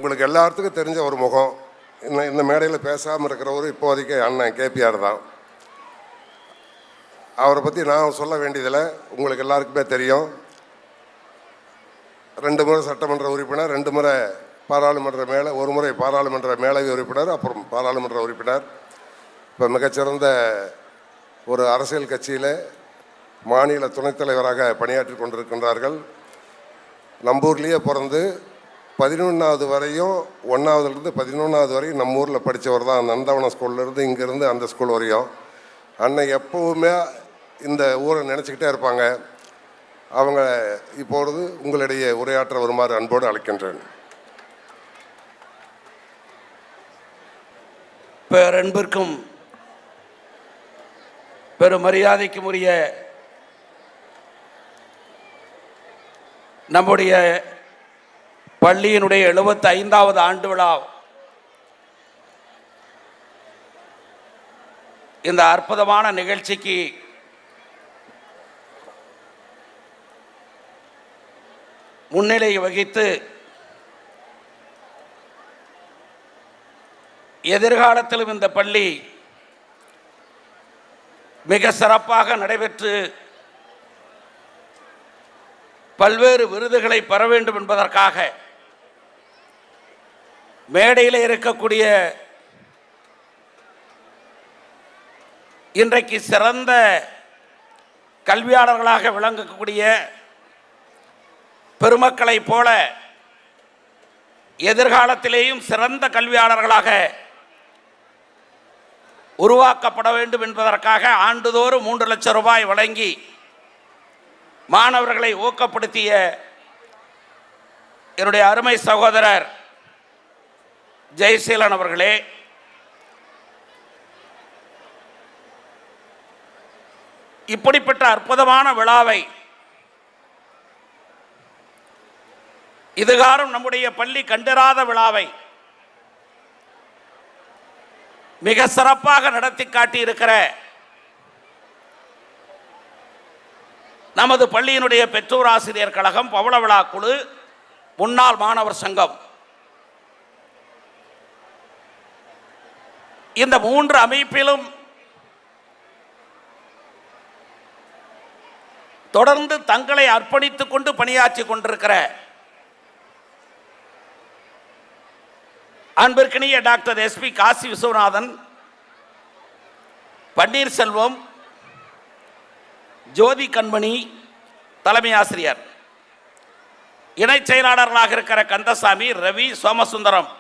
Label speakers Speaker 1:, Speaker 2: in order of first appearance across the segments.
Speaker 1: உங்களுக்கு எல்லாத்துக்கும் தெரிஞ்ச ஒரு முகம், இந்த மேடையில் பேசாமல் இருக்கிறவர் இப்போதைக்கு அண்ணன் கேபிஆர் தான். அவரை பற்றி நான் சொல்ல வேண்டியதில்லை, உங்களுக்கு எல்லாருக்குமே தெரியும். 2 முறை சட்டமன்ற உறுப்பினர், 2 முறை பாராளுமன்ற ஒரு முறை பாராளுமன்ற மேலவை உறுப்பினர், அப்புறம் பாராளுமன்ற உறுப்பினர். இப்போ மிகச்சிறந்த ஒரு அரசியல் கட்சியில் மாநில துணைத் தலைவராக பணியாற்றி கொண்டிருக்கின்றார்கள். நம்பூர்லேயே பிறந்து 11வது வரையும் 1வதுலேருந்து 11வது வரையும் நம்ம ஊரில் படித்தவர் தான். நந்தவனம் ஸ்கூல்லேருந்து இங்கேருந்து அந்த ஸ்கூல் வரையும் அண்ணன் எப்போவுமே இந்த ஊரை நினச்சிக்கிட்டே இருப்பாங்க. அவங்க இப்பொழுது உங்களிடையே உரையாற்ற வருமாறு அன்போடு அழைக்கின்றேன்.
Speaker 2: பேரன்பிற்கும் பெரும் மரியாதைக்கும் உரிய நம்முடைய பள்ளியினுடைய 75வது ஆண்டு விழா இந்த அற்புதமான நிகழ்ச்சிக்கு முன்னிலை வகித்து எதிர்காலத்திலும் இந்த பள்ளி மிக சிறப்பாக நடைபெற்று பல்வேறு விருதுகளை பெற வேண்டும் என்பதற்காக மேடையில் இருக்கக்கூடிய இன்றைக்கு சிறந்த கல்வியாளர்களாக விளங்கக்கூடிய பெருமக்களைப் போல எதிர்காலத்திலேயும் சிறந்த கல்வியாளர்களாக உருவாக்கப்பட வேண்டும் என்பதற்காக ஆண்டுதோறும் 3 லட்சம் ரூபாய் வழங்கி மாணவர்களை ஊக்கப்படுத்திய என்னுடைய அருமை சகோதரர் ஜெயசீலன் அவர்களே, இப்படிப்பட்ட அற்புதமான விழாவை இதுகாரும் நம்முடைய பள்ளி கண்டிராத விழாவை மிக சிறப்பாக நடத்தி காட்டியிருக்கிற நமது பள்ளியினுடைய பெற்றோர் ஆசிரியர் கழகம், பவள விழா குழு, முன்னாள் மாணவர் சங்கம், இந்த 3 அமைப்பிலும் தொடர்ந்து தங்களை அர்ப்பணித்துக் கொண்டு பணியாற்றி கொண்டிருக்கிற அன்பிற்கினிய டாக்டர் எஸ்பி காசி விஸ்வநாதன், பன்னீர்செல்வம், ஜோதி கண்மணி தலைமை ஆசிரியர், இணைச் செயலாளர்களாக இருக்கிற கந்தசாமி, ரவி, சோமசுந்தரம்,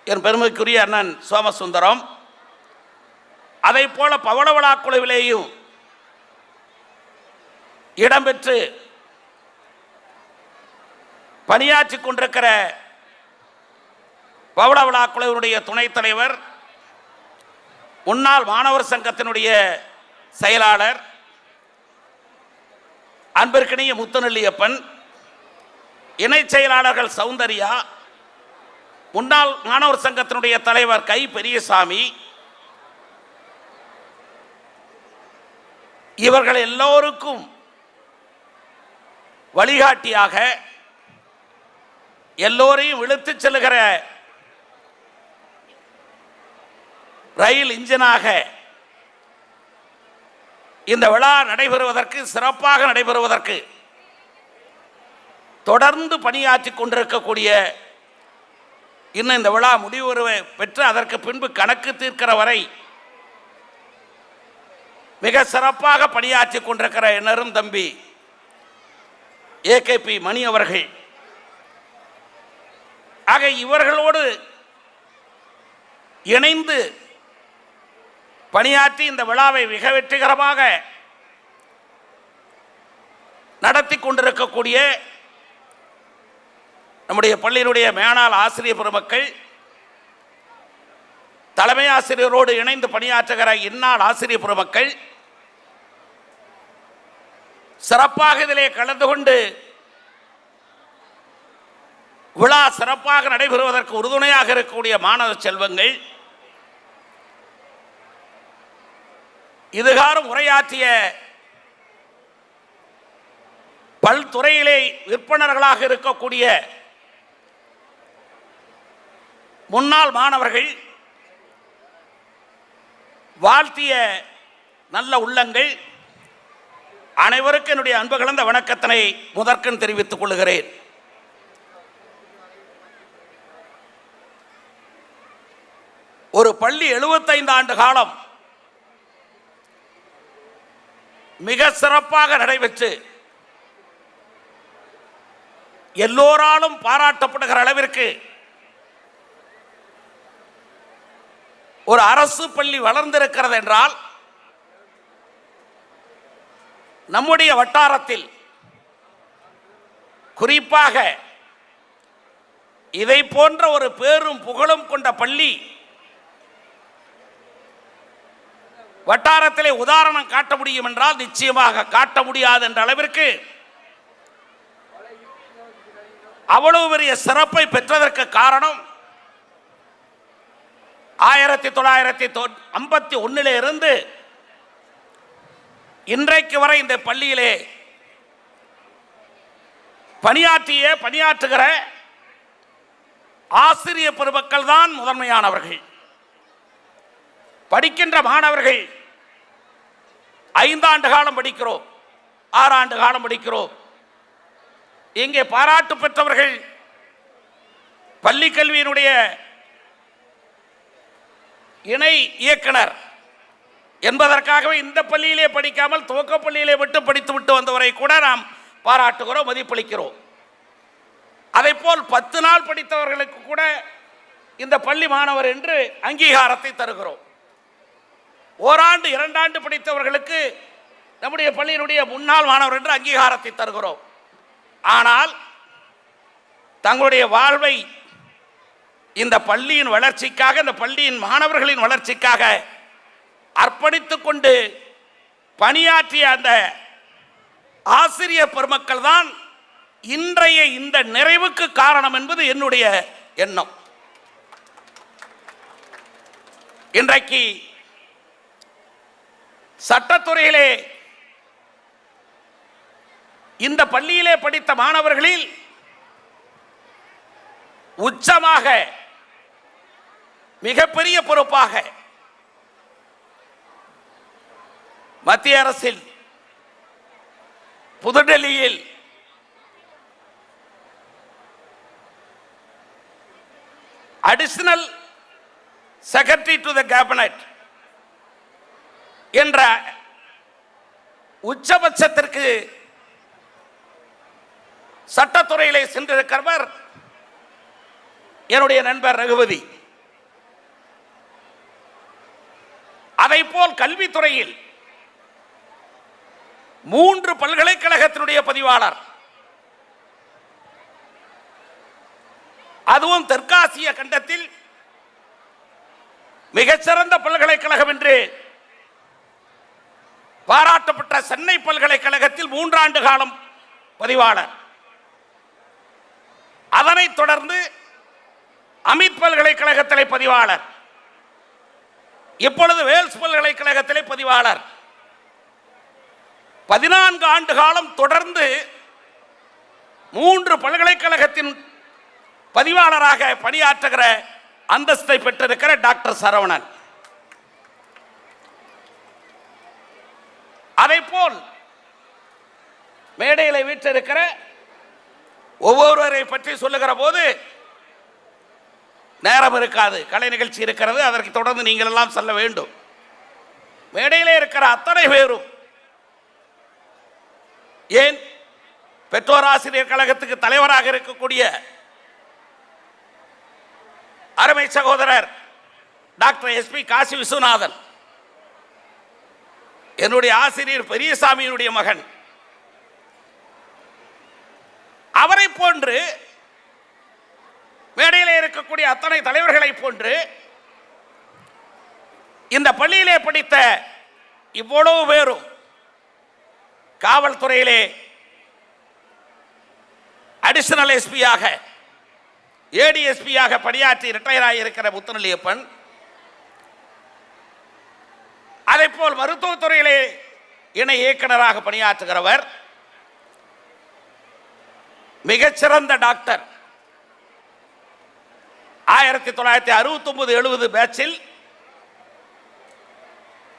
Speaker 2: என் பெருமைக்குரிய அண்ணன் சோமசுந்தரம், அதை போல பவள விழா குழுவிலேயும் இடம்பெற்று பணியாற்றி கொண்டிருக்கிற பவள விழா குழுவினுடைய துணைத் தலைவர், முன்னாள் மாணவர் சங்கத்தினுடைய செயலாளர் அன்பிற்கினிய முத்துநெல்லியப்பன், இணைச் செயலாளர்கள் சௌந்தர்யா, முன்னாள் மாணவர் சங்கத்தினுடைய தலைவர் கை பெரியசாமி, இவர்கள் எல்லோருக்கும் வழிகாட்டியாக எல்லோரையும் இழுத்துச் செல்லுகிற ரயில் இன்ஜினாக இந்த விழா நடைபெறுவதற்கு, சிறப்பாக நடைபெறுவதற்கு தொடர்ந்து பணியாற்றி கொண்டிருக்கக்கூடிய, இன்னும் இந்த விழா முடிவு பெற்று அதற்கு பின்பு கணக்கு தீர்க்கிற வரை மிக சிறப்பாக பணியாற்றி கொண்டிருக்கிற என்னரும் தம்பி ஏகேபி மணி அவர்கள், ஆக இவர்களோடு இணைந்து பணியாற்றி இந்த விழாவை மிக வெற்றிகரமாக நடத்தி கொண்டிருக்கக்கூடிய நம்முடைய பள்ளியினுடைய மேனாள் ஆசிரியர் பெருமக்கள், தலைமை ஆசிரியரோடு இணைந்து பணியாற்றுகிற இந்நாள் ஆசிரியர் பெருமக்கள் சிறப்பாக இதிலே கலந்து கொண்டு விழா சிறப்பாக நடைபெறுவதற்கு உறுதுணையாக இருக்கக்கூடிய மாணவ செல்வங்கள், இதுகாரும் உரையாற்றிய பல்துறையிலே விற்பனர்களாக இருக்கக்கூடிய முன்னாள் மாணவர்கள், வாழ்த்திய நல்ல உள்ளங்கள் அனைவருக்கும் என்னுடைய அன்பு கலந்த வணக்கத்தினை முதற்கண் தெரிவித்துக் கொள்கிறேன். ஒரு பள்ளி 75 ஆண்டு காலம் மிக சிறப்பாக நடைபெற்று எல்லோராலும் பாராட்டப்படுகிற அளவிற்கு ஒரு அரசு பள்ளி வளர்ந்திருக்கிறது என்றால் நம்முடைய வட்டாரத்தில் குறிப்பாக இதை போன்ற ஒரு பேரும் புகழும் கொண்ட பள்ளி வட்டாரத்திலே உதாரணம் காட்ட முடியும் என்றால் நிச்சயமாக காட்ட முடியாது என்ற அளவிற்கு அவ்வளவு பெரிய சிறப்பை பெற்றதற்கு காரணம் 1951 இருந்து இன்றைக்கு வரை இந்த பள்ளியிலே பணியாற்றுகிற ஆசிரியர் பெருமக்கள் தான் முதன்மையானவர்கள். படிக்கின்ற மாணவர்கள் 5 ஆண்டு காலம் படிக்கிறோம், 6 ஆண்டு காலம் படிக்கிறோம். இங்கே பாராட்டு பெற்றவர்கள் பள்ளி கல்வியினுடைய இணை இயக்குனர் என்பதற்காகவே இந்த பள்ளியிலே படிக்காமல் துவக்க பள்ளியிலே விட்டு படித்து விட்டு வந்தவரை கூட நாம் பாராட்டுகிறோம், மதிப்பளிக்கிறோம். அதைப்போல் 10 நாள் படித்தவர்களுக்கு கூட இந்த பள்ளி மாணவர் என்று அங்கீகாரத்தை தருகிறோம். ஓராண்டு 2 ஆண்டு படித்தவர்களுக்கு நம்முடைய பள்ளியினுடைய முன்னாள் மாணவர் என்று அங்கீகாரத்தை தருகிறோம். ஆனால் தங்களுடைய வாழ்வை இந்த பள்ளியின் வளர்ச்சிக்காக, இந்த பள்ளியின் மாணவர்களின் வளர்ச்சிக்காக அர்ப்பணித்துக் கொண்டு பணியாற்றிய அந்த ஆசிரியர் பெருமக்கள் தான் இன்றைய இந்த நிறைவுக்கு காரணம் என்பது என்னுடைய எண்ணம். இன்றைக்கு சட்டத்துறையிலே இந்த பள்ளியிலே படித்த மாணவர்களில் உச்சமாக மிகப்பெரிய பொறுப்பாக மத்திய அரசில் புதுடெல்லியில் additional secretary to the cabinet என்ற உச்சபட்சத்திற்கு சட்டத்துறையிலே சென்றிருக்கிறவர் என்னுடைய நண்பர் ரகுபதி. அதைப்போல் கல்வித்துறையில் 3 பல்கலைக்கழகத்தினுடைய பதிவாளர், அதுவும் தெற்காசிய கண்டத்தில் மிகச்சிறந்த பல்கலைக்கழகம் என்று பாராட்டப்பட்ட சென்னை பல்கலைக்கழகத்தில் 3 ஆண்டு காலம் பதிவாளர். அதனைத் தொடர்ந்து அமித் பல்கலைக்கழகத்திலே பதிவாளர், இப்பொழுது வேல்ஸ் பல்கலைக்கழகத்திலே பதிவாளர். 14 ஆண்டு காலம் தொடர்ந்து 3 பல்கலைக்கழகத்தின் பதிவாளராக பணியாற்றுகிற அந்தஸ்தை பெற்றிருக்கிற டாக்டர் சரவணன். அதைப்போல் மேடையில் வீற்றிருக்கிற ஒவ்வொருவரை பற்றி சொல்லுகிற போது நேரம் இருக்காது, கலை நிகழ்ச்சி இருக்கிறது, அதற்கு தொடர்ந்து நீங்கள் எல்லாம் சொல்ல வேண்டும். மேடையிலே இருக்கிற அத்தனை பேரும், ஏன் பெற்றோர் ஆசிரியர் கழகத்துக்கு தலைவராக இருக்கக்கூடிய அருமை சகோதரர் டாக்டர் SP காசி விஸ்வநாதன், என்னுடைய ஆசிரியர் பெரியசாமியினுடைய மகன், அவரை போன்று மேடையிலே இருக்கக்கூடிய அத்தனை தலைவர்களை போன்று இந்த பள்ளியிலே படித்த இவ்வளவு பேரும் காவல்துறையிலே அடிஷனல் எஸ்பியாக, ADSPயாக பணியாற்றி ரிட்டையர் ஆகியிருக்கிற முத்துநெல்லியப்பன், அதேபோல் மருத்துவத்துறையிலே இணை இயக்குநராக பணியாற்றுகிறவர், மிகச்சிறந்த டாக்டர், 1969-70 பேட்சில்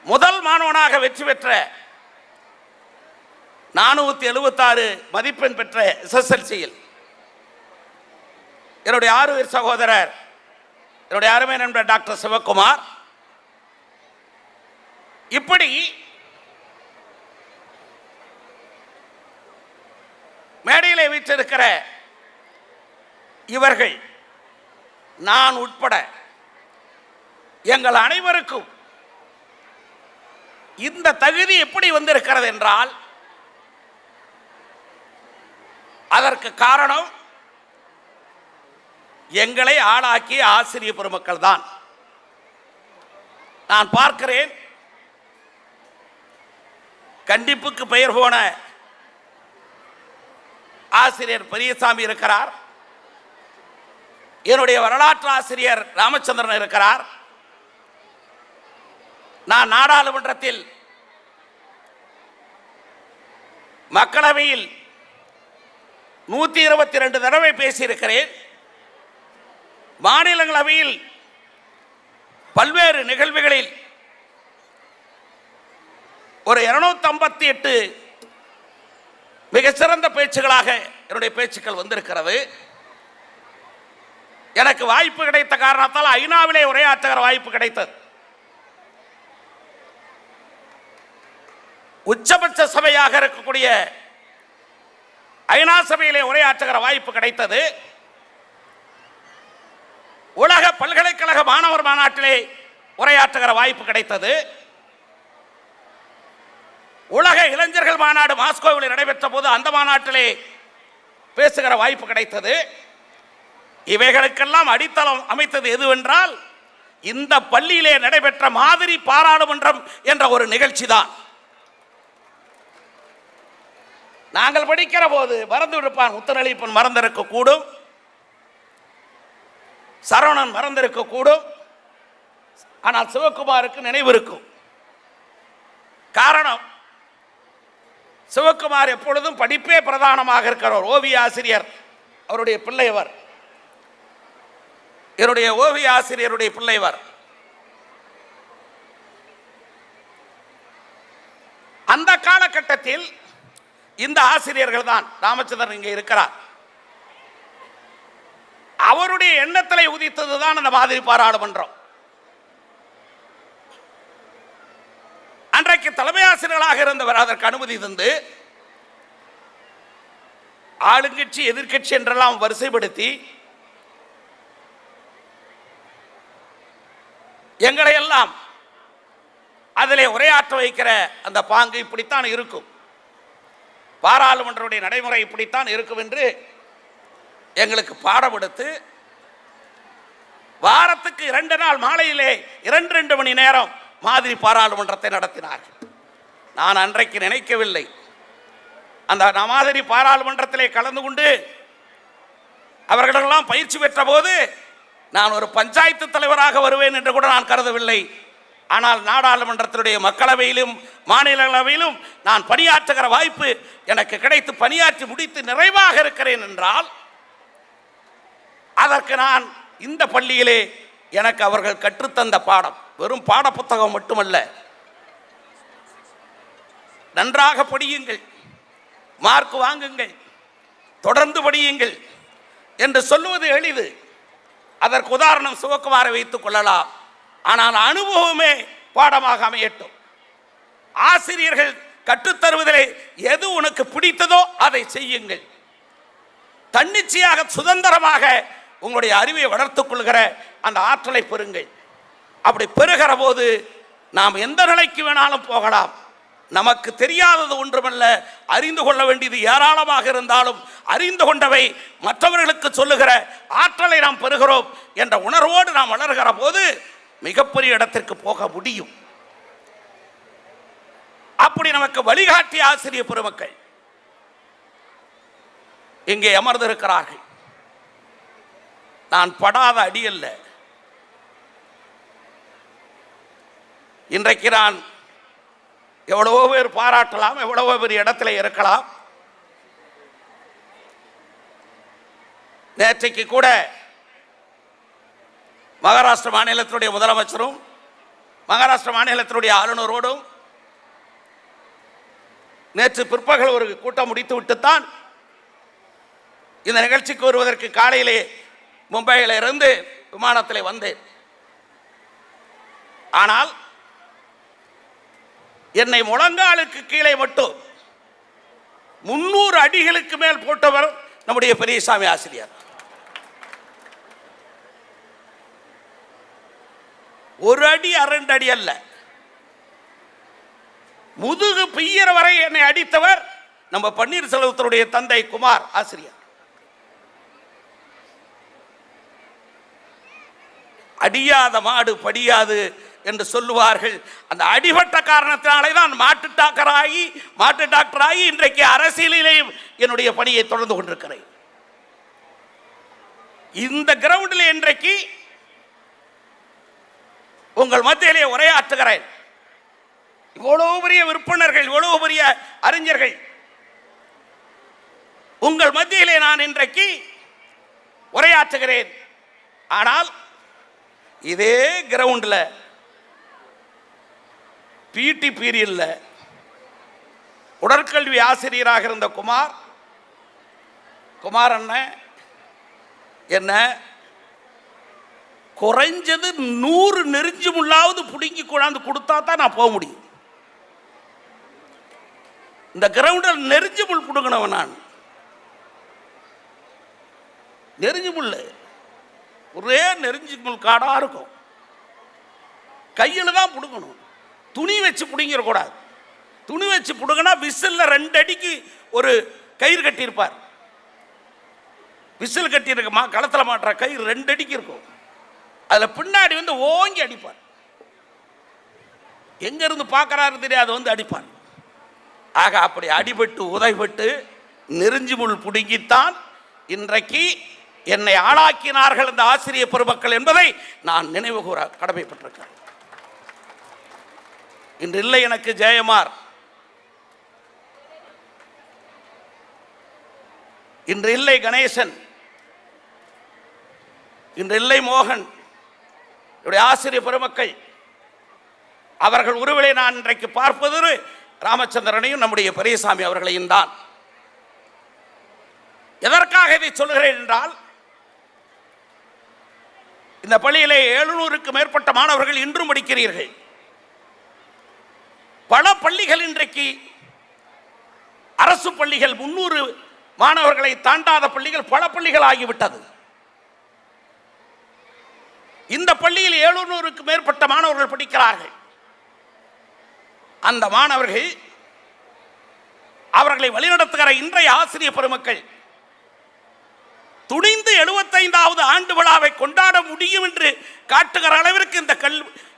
Speaker 2: முதல் மாணவனாக வெற்றி பெற்ற 476 மதிப்பெண் பெற்ற SSLC-யில் என்னுடைய ஆறுயிர் சகோதரர், என்னுடைய அருமை நண்பர் டாக்டர் சிவகுமார். இப்படி மேடையிலே வீற்றிருக்கிற இவர்கள், நான் உட்பட எங்கள் அனைவருக்கும் இந்த தகுதி எப்படி வந்திருக்கிறது என்றால், அதற்கு காரணம் எங்களை ஆளாக்கிய ஆசிரியர் பெருமக்கள் தான். நான் பார்க்கிறேன், கண்டிப்புக்கு பெயர் போன ஆசிரியர் பெரியசாமி இருக்கிறார், என்னுடைய வரலாற்று ஆசிரியர் ராமச்சந்திரன் இருக்கிறார். நான் நாடாளுமன்றத்தில், மக்களவையில் 122 தடவை பேசியிருக்கிறேன். மாநிலங்களவையில் பல்வேறு நிகழ்வுகளில் ஒரு 258 மிகச்சிறந்த பேச்சுகளாக என்னுடைய பேச்சுக்கள் வந்திருக்கிறது. எனக்கு வாய்ப்பு கிடைத்த காரணத்தால் ஐநாவிலே உரையாற்றுகிற வாய்ப்பு கிடைத்தது. உச்சபட்ச சபையாக இருக்கக்கூடிய ஐநா சபையிலே உரையாற்றுகிற வாய்ப்பு கிடைத்தது. உலக பல்கலைக்கழக மாணவர் மாநாட்டிலே உரையாற்றுகிற வாய்ப்பு கிடைத்தது. உலக இளைஞர்கள் மாநாடு மாஸ்கோவில் நடைபெற்ற போது அந்த மாநாட்டிலே பேசுகிற வாய்ப்பு கிடைத்தது. இவைகளுக்கெல்லாம் அடித்தளம் அமைத்தது எதுவென்றால், இந்த பள்ளியிலே நடைபெற்ற மாதிரி பாராளுமன்றம் என்ற ஒரு நிகழ்ச்சி தான். நாங்கள் படிக்கிற போது மறந்து விடுப்பான், முத்தநளிப்பன் மறந்திருக்க கூடும், சரவணன் மறந்திருக்க கூடும், ஆனால் சிவகுமாருக்கு நினைவு இருக்கும். காரணம், சிவகுமார் எப்பொழுதும் படிப்பே பிரதானமாக இருக்கிறவர். ஓவிய ஆசிரியர், அவருடைய பிள்ளைவர், என்னுடைய ஓவிய ஆசிரியருடைய பிள்ளைவர். அந்த காலகட்டத்தில் இந்த ஆசிரியர்கள் தான். ராமச்சந்திரன் இங்கே இருக்கிறார். அவருடைய எண்ணத்தில் உதித்தது தான் அந்த மாதிரி பாராளுமன்றம். அன்றைக்கு தலைமை ஆசிரியர்களாக இருந்தவர் அதற்கு அனுமதி தந்து, ஆளுங்கட்சி எதிர்கட்சி என்றெல்லாம் வரிசைப்படுத்தி எங்களை எல்லாம் அதிலே உரையாற்ற வைக்கிற அந்த பாங்கு இப்படித்தான் இருக்கும், பாராளுமன்றத்துடைய நடைமுறை இப்படித்தான் இருக்கும் என்று எங்களுக்கு பாடம் எடுத்து, வாரத்துக்கு 2 நாள் மாலையிலே 2 மணி நேரம் மாதிரி பாராளுமன்றத்தை நடத்தினார்கள். நான் அன்றைக்கு நினைக்கவில்லை, அந்த மாதிரி பாராளுமன்றத்திலே கலந்து கொண்டு அவர்களெல்லாம் பயிற்சி பெற்ற போது நான் ஒரு பஞ்சாயத்து தலைவராக வருவேன் என்று கூட நான் கருதவில்லை. ஆனால் நாடாளுமன்றத்தினுடைய மக்களவையிலும் மாநிலங்களவையிலும் நான் பணியாற்றுகிற வாய்ப்பு எனக்கு கிடைத்து பணியாற்றி முடித்து நிறைவாக இருக்கிறேன் என்றால், அதற்கு நான் இந்த பள்ளியிலே எனக்கு அவர்கள் கற்றுத்தந்த பாடம் வெறும் பாட புத்தகம் மட்டுமல்ல, நன்றாக படியுங்கள், மார்க் வாங்குங்கள், தொடர்ந்து படியுங்கள் என்று சொல்லுவது எளிது. அதற்கு உதாரணம் சிவகுமாரை வைத்துக் கொள்ளலாம். ஆனால் அனுபவமே பாடமாக அமையட்டும். ஆசிரியர்கள் கற்றுத்தருவதிலே எது உனக்கு பிடித்ததோ அதை செய்யுங்கள். தன்னிச்சையாக சுதந்திரமாக உங்களுடைய அறிவை வளர்த்துக் கொள்கிற அந்த ஆற்றலை பெறுங்கள். அப்படி பெறுகிற போது நாம் எந்த நிலைக்கு வேணாலும் போகலாம். நமக்கு தெரியாதது ஒன்றுமல்ல, அறிந்து கொள்ள வேண்டியது ஏராளமாக இருந்தாலும் அறிந்து கொண்டவை மற்றவர்களுக்கு சொல்லுகிற ஆற்றலை நாம் பெறுகிறோம் என்ற உணர்வோடு நாம் வளர்கிற போது மிகப்பெரிய இடத்திற்கு போக முடியும். அப்படி நமக்கு வழிகாட்டிய ஆசிரியர் பெருமக்கள் இங்கே அமர்ந்திருக்கிறார்கள். நான் படாத அடி அல்ல. இன்றைக்கு நான் எவ்வளவோ பேர் பாராட்டலாம், எவ்வளவோ பேர் இடத்துல இருக்கலாம். நேற்றைக்கு கூட மகாராஷ்டிர மாநிலத்தினுடைய முதலமைச்சரும் மகாராஷ்டிர மாநிலத்தினுடைய ஆளுநரோடும் நேற்று பிற்பகல் ஒரு கூட்டம் முடித்து விட்டுத்தான் இந்த நிகழ்ச்சிக்கு வருவதற்கு காலையிலே மும்பையில் இருந்து விமானத்தில் வந்தேன். ஆனால் என்னை முழங்காலுக்கு கீழே மட்டும் 300 அடிகளுக்கு மேல் போட்டவர் நம்முடைய பெரியசாமி ஆசிரியர். ஒரு அடி 2 அடி அல்ல, முதுகு பெய்யற வரை என்னை அடித்தவர் நம்ம பன்னீர்செல்வத்தினுடைய தந்தை குமார் ஆசிரியர். அடியாத மாடு படியாது என்று சொல்லுவார்கள். அந்த அடிபட்ட காரணத்தினாலே தான் மாட்டு டாக்டராகி இன்றைக்கு அரசியலிலேயும் என்னுடைய பணியை தொடர்ந்து கொண்டிருக்கிறேன். இந்த கிரவுண்டில் இன்றைக்கு உங்கள் மத்தியிலே உரையாற்றுகிறேன். இவ்வளவு பெரிய விற்பனர்கள், இவ்வளவு பெரிய அறிஞர்கள் உங்கள் மத்தியிலே நான் இன்றைக்கு உரையாற்றுகிறேன். ஆனால் இதே கிரவுண்டில் பிடி பீரியட்ல உடற்கல்வி ஆசிரியராக இருந்த குமார் அண்ணன் என்ன குறைஞ்சது 100 நெறிஞ்சு முள்ளாவது பிடுங்கி கொண்டாந்து கொடுத்தா தான் நான் போக முடியும். இந்த கிரவுண்டில் நெறிஞ்சு முள் பிடுங்கினவன் நான். நெறிஞ்சு முள் ஒரே நெறிஞ்சு முள் காடா இருக்கும். கையில் தான் பிடுங்கணும், துணி வச்சு பிடிங்கிடக்கூடாது. துணி வச்சு பிடுங்கினா விசில்ல 2 அடிக்கு ஒரு கயிறு கட்டியிருப்பார். விசில் கட்டியிருக்குமா களத்தில் மாட்டுற கயிறு 2 அடிக்கு இருக்கும். அதில் பின்னாடி வந்து ஓங்கி அடிப்பார். எங்கிருந்து பார்க்கறாரு தெரியாது, வந்து அடிப்பான். ஆக அப்படி அடிபட்டு உதைபட்டு நெறிஞ்சு முள் பிடுங்கித்தான் இன்றைக்கு என்னை ஆளாக்கினார்கள் இந்த ஆசிரியர் பெருமக்கள் என்பதை நான் நினைவு கூற கடமைப்பட்டிருக்கிறேன். இன்று இல்லை எனக்கு ஜெயமார், இன்று இல்லை கணேசன், இன்று இல்லை மோகன், ஆசிரியர் பெருமக்கள். அவர்கள் உருவிலை நான் இன்றைக்கு பார்ப்பது ராமச்சந்திரனையும் நம்முடைய பெரியசாமி அவர்களையும் தான். எதற்காக இதை சொல்கிறேன் என்றால், இந்த பள்ளியிலே 700க்கு மேற்பட்ட மாணவர்கள் இன்றும் படிக்கிறீர்கள். பல பள்ளிகள் இன்றைக்கு அரசு பள்ளிகள் 300 மாணவர்களை தாண்டாத பள்ளிகள் பல பள்ளிகள் ஆகிவிட்டது. இந்த பள்ளியில் 700க்கு மேற்பட்ட மாணவர்கள் படிக்கிறார்கள். அந்த மாணவர்கள் அவர்களை வழிநடத்துகிற இன்றைய ஆசிரியர் பெருமக்கள் துணிந்து 75வது ஆண்டு விழாவை கொண்டாட முடியும் என்று காட்டுகிற அளவிற்கு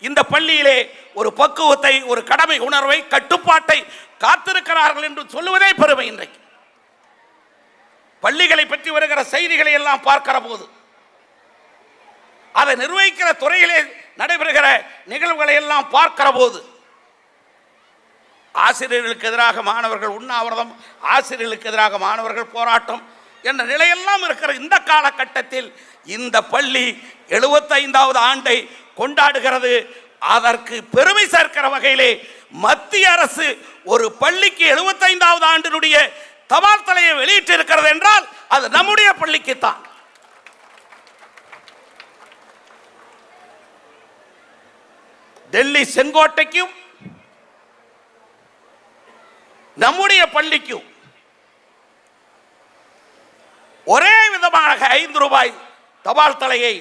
Speaker 2: இந்த பள்ளியிலே ஒரு பக்குவத்தை, ஒரு கடமை உணர்வை, கட்டுப்பாட்டை காத்திருக்கிறார்கள் என்று சொல்லுவதே பெருமை. இன்றைக்கு பள்ளிகளை பற்றி வருகிற செய்திகளை எல்லாம் பார்க்கிற போது, அதை நிர்வகிக்கிற துறையிலே நடைபெறுகிற நிகழ்வுகளை எல்லாம் பார்க்கிற போது, ஆசிரியர்களுக்கு எதிராக மாணவர்கள் உண்ணாவிரதம், ஆசிரியர்களுக்கு எதிராக மாணவர்கள் போராட்டம் என்ற நிலையெல்லாம் இருக்கிற இந்த காலகட்டத்தில் இந்த பள்ளி 75வது ஆண்டை கொண்டாடுகிறது. அதற்கு பெருமை சேர்க்கிற வகையிலே மத்திய அரசு ஒரு பள்ளிக்கு 75வது ஆண்டினுடைய தபால் தலையை வெளியிட்டு இருக்கிறது என்றால் அது நம்முடைய பள்ளிக்குத்தான். டெல்லி செங்கோட்டைக்கும் நம்முடைய பள்ளிக்கும் ஒரே விதமாக 5 ரூபாய் தபால் தலையை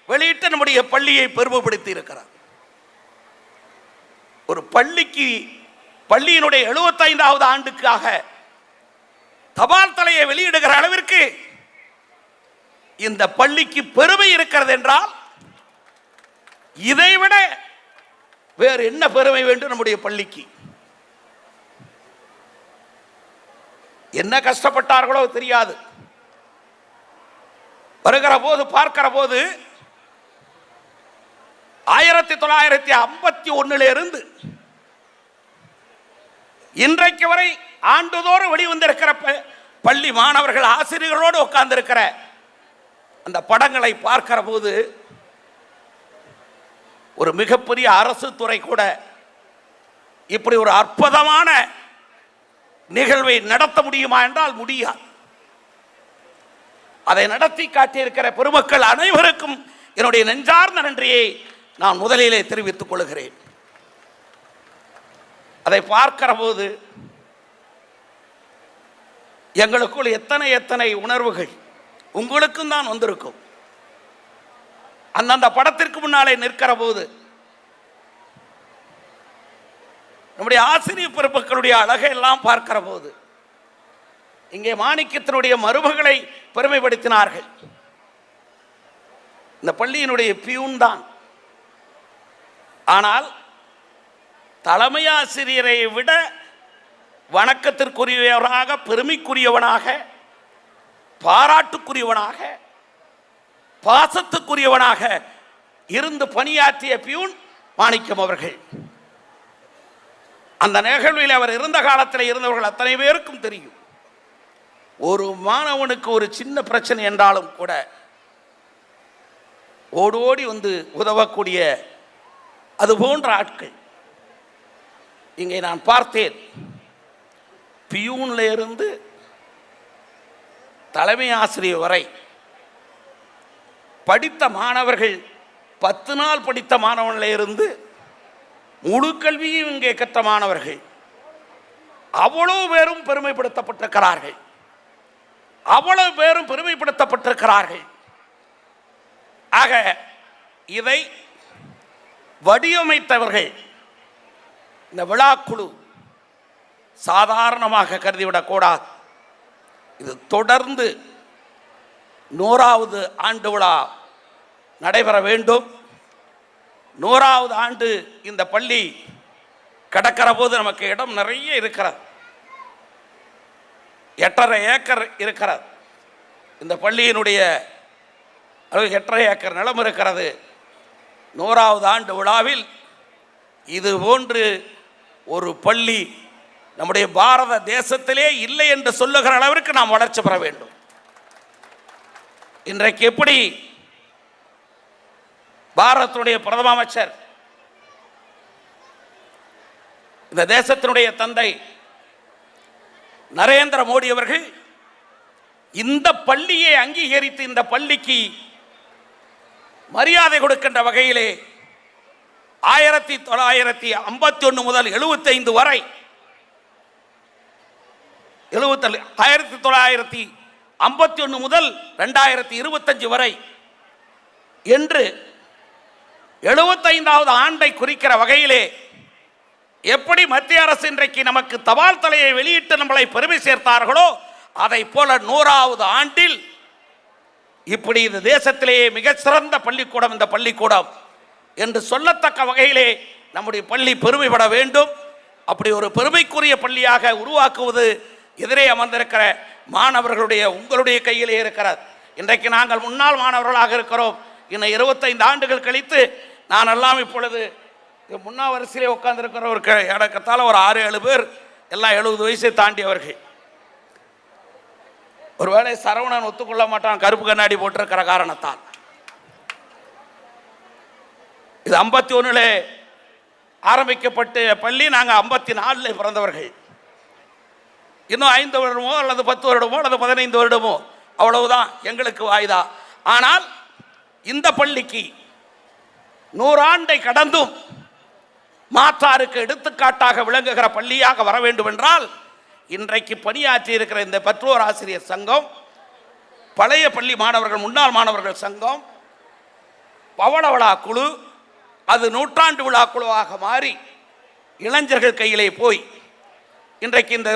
Speaker 2: வெளியிட்டு நம்முடைய பள்ளியை பெருமைப்படுத்தி இருக்கிறார். ஒரு பள்ளியினுடைய 75வது ஆண்டுக்காக தபால் தலையை வெளியிடுகிற அளவிற்கு இந்த பள்ளிக்கு பெருமை இருக்கிறது என்றால் இதைவிட வேறு என்ன பெருமை வேண்டும் நம்முடைய பள்ளிக்கு? என்ன கஷ்டப்பட்டார்களோ தெரியாது. வருகிற போது பார்க்கிற போது 1951 இருந்து இன்றைக்கு வரை ஆண்டுதோறும் வெளிவந்திருக்கிற பள்ளி மாணவர்கள் ஆசிரியர்களோடு உட்கார்ந்திருக்கிற அந்த படங்களை பார்க்கிற போது ஒரு மிகப்பெரிய அரசு துறை கூட இப்படி ஒரு அற்புதமான நிகழ்வை நடத்த முடியுமா என்றால் முடியாது. அதை நடத்தி காட்டியிருக்கிற பெருமக்கள் அனைவருக்கும் என்னுடைய நெஞ்சார்ந்த நன்றியை நான் முதலிலே தெரிவித்துக் கொள்கிறேன். அதை பார்க்கிற போது எங்களுக்குள் எத்தனை எத்தனை உணர்வுகள் உங்களுக்கும் தான் வந்திருக்கும். அந்தந்த படத்திற்கு முன்னாலே நிற்கிற போது நம்முடைய ஆசிரியர் பெருமக்களுடைய அழகை எல்லாம் பார்க்கிற போது இங்கே மாணிக்கத்தினுடைய மருமகளை பெருமைப்படுத்தினார்கள். இந்த பள்ளியினுடைய பியூன் தான். ஆனால் தலைமை ஆசிரியரை விட வணக்கத்திற்குரியவனாக, பெருமைக்குரியவனாக, பாராட்டுக்குரியவனாக, பாசத்துக்குரியவனாக இருந்து பணியாற்றிய பியூன் மாணிக்கம் அவர்கள். அந்த நிகழ்வில் அவர் இருந்த காலத்தில் இருந்தவர்கள் அத்தனை பேருக்கும் தெரியும். ஒரு மாணவனுக்கு ஒரு சின்ன பிரச்சனை என்றாலும் கூட ஓடோடி வந்து உதவக்கூடிய அது போன்ற ஆட்கள் இங்கே நான் பார்த்தேன். பியூன்ல இருந்து தலைமை ஆசிரியர் வரை படித்த மாணவர்கள் 10 நாள் படித்த மாணவனில் இருந்து முழு கல்வியும் இங்கே கற்ற மாணவர்கள் அவ்வளவு பேரும் பெருமைப்படுத்தப்பட்டிருக்கிறார்கள். அவ்வளவு பேரும் பெருமைப்படுத்தப்பட்டிருக்கிறார்கள். ஆக இதை வடிவமைத்தவர்கள் இந்த விழாக்குழு சாதாரணமாக கருதிவிடக்கூடாது. இது தொடர்ந்து 100வது ஆண்டு விழா நடைபெற வேண்டும். 100வது ஆண்டு இந்த பள்ளி கடக்கிற போது நமக்கு இடம் நிறைய இருக்கிறது. 8.5 ஏக்கர் இருக்கிறது. இந்த பள்ளியினுடைய 8.5 ஏக்கர் நிலம் இருக்கிறது. 100வது ஆண்டு விழாவில் இது போன்று ஒரு பள்ளி நம்முடைய பாரத தேசத்திலே இல்லை என்று சொல்லுகிற அளவிற்கு நாம் வளர்ச்சி பெற வேண்டும். இன்றைக்கு எப்படி பாரதத்தினுடைய பிரதம அமைச்சர், இந்த தேசத்தினுடைய தந்தை நரேந்திர மோடி அவர்கள் இந்த பள்ளியை அங்கீகரித்து இந்த பள்ளிக்கு மரியாதை கொடுக்கின்ற வகையிலே 1951 முதல் 75 வரை 1951 முதல் 2025 வரை என்று 75வது ஆண்டை குறிக்கிற வகையிலே எப்படி மத்திய அரசு இன்றைக்கு நமக்கு தபால் தலையை வெளியிட்டு நம்மளை பெருமை சேர்த்தார்களோ அதை போல 100வது ஆண்டில் இப்படி இந்த தேசத்திலேயே மிக சிறந்த பள்ளிக்கூடம் இந்த பள்ளிக்கூடம் என்று சொல்லத்தக்க வகையிலே நம்முடைய பள்ளி பெருமைப்பட வேண்டும். அப்படி ஒரு பெருமைக்குரிய பள்ளியாக உருவாக்குவது எதிரே அமர்ந்திருக்கிற மாணவர்களுடைய உங்களுடைய கையிலே இருக்கிறது. இன்றைக்கு நாங்கள் முன்னாள் மாணவர்களாக இருக்கிறோம். இன்னும் 25 ஆண்டுகள் கழித்து நான் எல்லாம் இப்பொழுது முன்னாள் வரிசையிலே உட்கார்ந்துருக்கிறவருக்கு இடக்கத்தால் ஒரு 6-7 பேர் எல்லாம் 70 வயசை தாண்டியவர்கள். ஒருவேளை சரவணன் ஒத்துக்கொள்ள மாட்டான், கருப்பு கண்ணாடி போட்டிருக்கிற காரணத்தால். இது 51 ஆரம்பிக்கப்பட்ட பள்ளி. நாங்கள் 54 பிறந்தவர்கள். இன்னும் 5 வருடமோ அல்லது 10 வருடமோ அல்லது 15 வருடமோ அவ்வளவுதான் எங்களுக்கு வாய்தா. ஆனால் இந்த பள்ளிக்கு 100 ஆண்டை கடந்தும் மாற்றாருக்கு எடுத்துக்காட்டாக விளங்குகிற பள்ளியாக வர வேண்டும் என்றால் இன்றைக்கு பணியாற்றி இருக்கிற இந்த பெற்றோர் ஆசிரியர் சங்கம், பழைய பள்ளி மாணவர்கள் முன்னாள் மாணவர்கள் சங்கம், பவள விழா குழு, அது நூற்றாண்டு விழா குழுவாக மாறி இளைஞர்கள் கையிலே போய் இன்றைக்கு இந்த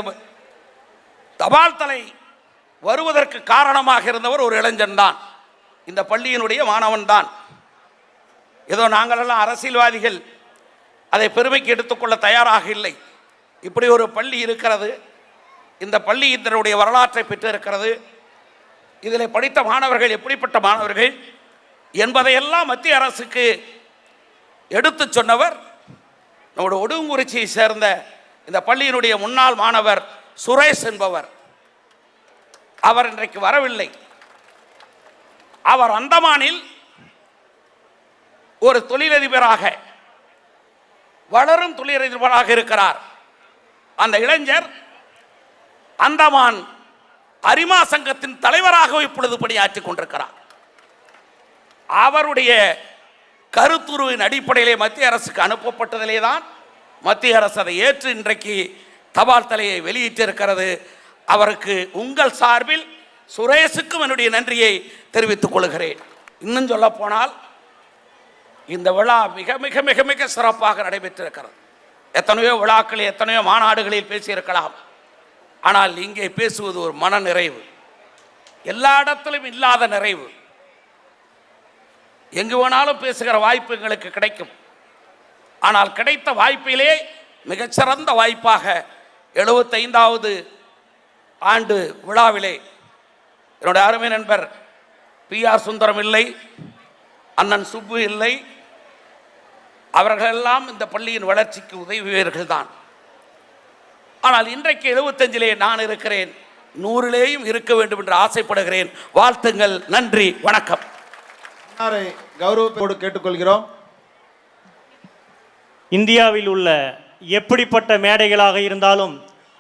Speaker 2: தபால் தலை வருவதற்கு காரணமாக இருந்தவர் ஒரு இளைஞன் தான், இந்த பள்ளியினுடைய மாணவன் தான். ஏதோ நாங்களெல்லாம் அரசியல்வாதிகள் அதை பெருமைக்கு எடுத்துக்கொள்ள தயாராக இல்லை. இப்படி ஒரு பள்ளி இருக்கிறது. இந்த பள்ளி இதனுடைய வரலாற்றை பெற்றிருக்கிறது. இதில் படித்த மாணவர்கள் எப்படிப்பட்ட மாணவர்கள் என்பதையெல்லாம் மத்திய அரசுக்கு எடுத்து சொன்னவர் நம்முடைய ஒடுங்குறிச்சியை சேர்ந்த இந்த பள்ளியினுடைய முன்னாள் மாணவர் சுரேஷ் என்பவர். அவர் இன்றைக்கு வரவில்லை. அவர் அந்தமானில் ஒரு தொழிலதிபராக, வளரும் தொழிலதிபராக இருக்கிறார். அந்த இளைஞர் அந்தமான் அரிமா சங்கத்தின் தலைவராக இப்பொழுது பணியாற்றிக் கொண்டிருக்கிறார். அவருடைய கருத்துருவின் அடிப்படையிலே மத்திய அரசுக்கு அனுப்பப்பட்டதிலே தான் மத்திய அரசு அதை ஏற்று இன்றைக்கு தபால் தலையை வெளியிட்டிருக்கிறது. அவருக்கு உங்கள் சார்பில் சுரேஷுக்கும் என்னுடைய நன்றியை தெரிவித்துக் கொள்கிறேன். இன்னும் சொல்ல போனால் இந்த விழா மிக மிக மிக மிக சிறப்பாக நடைபெற்றிருக்கிறது. எத்தனையோ விழாக்களில், எத்தனையோ மாநாடுகளில் பேசியிருக்கலாம். ஆனால் இங்கே பேசுவது ஒரு மன நிறைவு, எல்லா இடத்திலும் இல்லாத நிறைவு. எங்கு வேணாலும் பேசுகிற வாய்ப்பு எங்களுக்கு கிடைக்கும். ஆனால் கிடைத்த வாய்ப்பிலே மிகச்சிறந்த வாய்ப்பாக 75வது ஆண்டு விழாவிலே என்னுடைய அருமை நண்பர் PR சுந்தரம் இல்லை, அண்ணன் சுப்பு இல்லை, அவர்களெல்லாம் இந்த பள்ளியின் வளர்ச்சிக்கு உதவியவர்கள் தான். ஆனால் இன்றைக்கு 75லே நான் இருக்கிறேன், 100லேயும் இருக்க வேண்டும் என்று ஆசைப்படுகிறேன். வாழ்த்துங்கள். நன்றி, வணக்கம்.
Speaker 3: கௌரவத்தோடு கேட்டுக்கொள்கிறோம்.
Speaker 4: இந்தியாவில் உள்ள எப்படிப்பட்ட மேடைகளாக இருந்தாலும்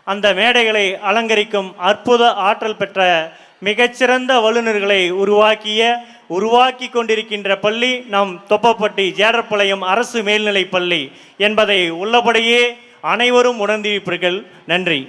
Speaker 4: அந்த மேடைகளை அலங்கரிக்கும் அற்புத ஆற்றல் பெற்ற மிகச்சிறந்த வல்லுநர்களை உருவாக்கி கொண்டிருக்கின்ற பள்ளி நம் தொப்பப்பட்டி ஜேடர்பாளையம் அரசு மேல்நிலைப் பள்ளி என்பதை உள்ளபடியே அனைவரும் உணர்ந்திருப்பீர்கள். நன்றி.